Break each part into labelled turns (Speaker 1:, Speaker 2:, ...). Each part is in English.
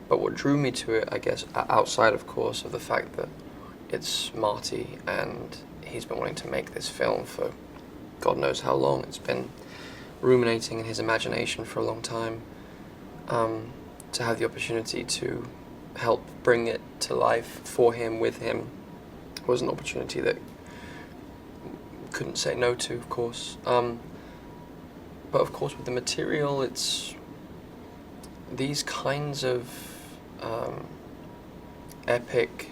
Speaker 1: But what drew me to it, I guess, outside, of course, of the fact that it's Marty and he's been wanting to make this film for God knows how long. It's been ruminating in his imagination for a long time. To have the opportunity to help bring it to life for him, with him, was an opportunity that couldn't say no to, of course. But of course, with the material, it's these kinds of epic,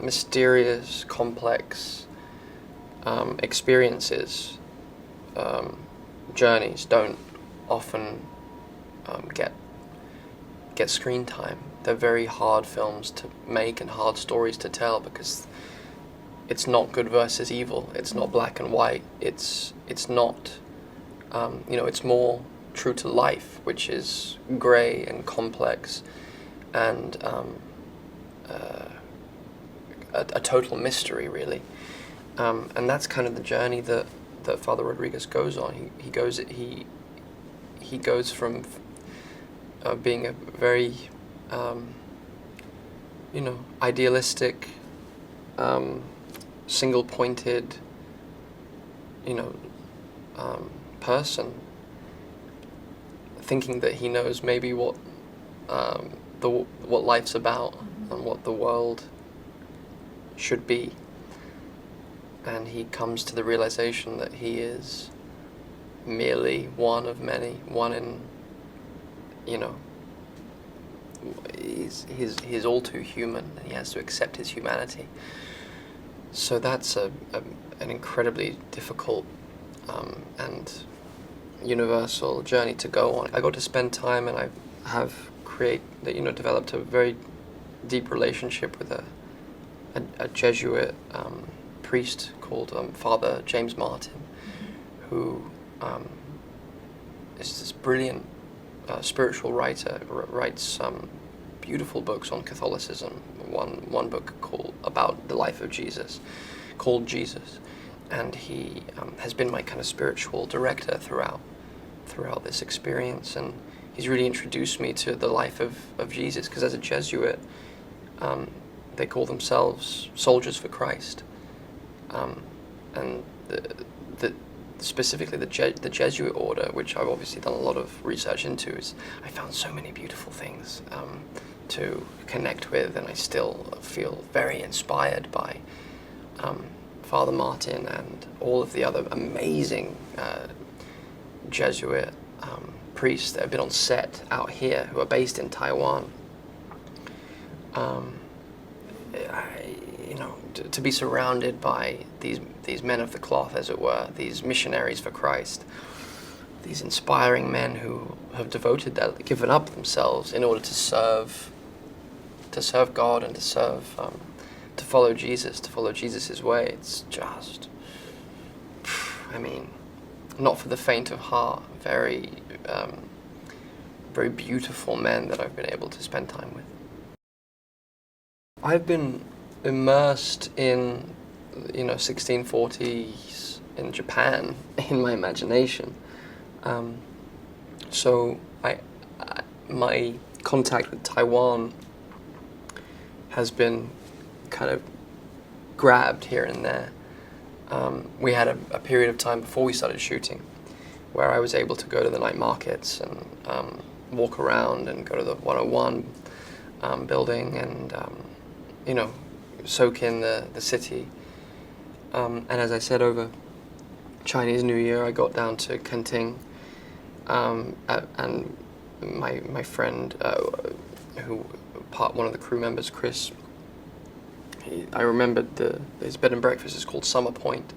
Speaker 1: mysterious, complex experiences, journeys don't often get screen time. They're very hard films to make and hard stories to tell, because it's not good versus evil. It's not black and white. It's not, it's more true to life, which is gray and complex and a total mystery, really. And that's kind of the journey that Father Rodriguez goes on. He goes from being a very idealistic, single-pointed, person, thinking that he knows maybe what life's about and what the world should be, and he comes to the realization that he is merely one of many, one in, he's all too human, and he has to accept his humanity. So that's an incredibly difficult and universal journey to go on. I got to spend time, and I have developed a very deep relationship with a Jesuit priest called Father James Martin, who is this brilliant spiritual writer, writes beautiful books on Catholicism. One book about the life of Jesus, called Jesus, and he has been my kind of spiritual director throughout this experience, and he's really introduced me to the life of Jesus, because as a Jesuit, they call themselves soldiers for Christ, and specifically the Jesuit order, which I've obviously done a lot of research into, I found so many beautiful things to connect with, and I still feel very inspired by Father Martin and all of the other amazing Jesuit priests that have been on set out here, who are based in Taiwan. To be surrounded by these men of the cloth, as it were, these missionaries for Christ, these inspiring men who have given up themselves in order to serve God and to follow Jesus' way. It's just, not for the faint of heart. Very, very beautiful men that I've been able to spend time with. I've been immersed in 1640s in Japan in my imagination. So my contact with Taiwan has been kind of grabbed here and there. We had a period of time before we started shooting where I was able to go to the night markets and walk around and go to the 101 building and soak in the city. And as I said, over Chinese New Year, I got down to Kenting, and my friend, one of the crew members, Chris, I remembered his bed and breakfast is called Summer Point,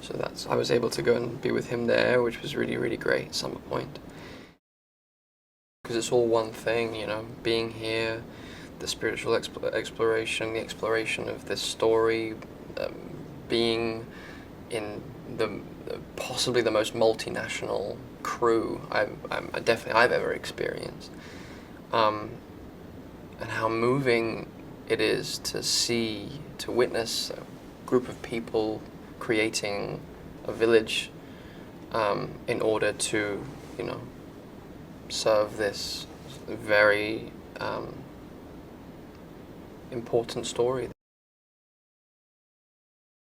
Speaker 1: so I was able to go and be with him there, which was really, really great. Summer Point, because it's all one thing, being here, the spiritual exploration, the exploration of this story, being in possibly the most multinational crew I've ever experienced, and how moving it is to witness a group of people creating a village in order to, serve this very important story.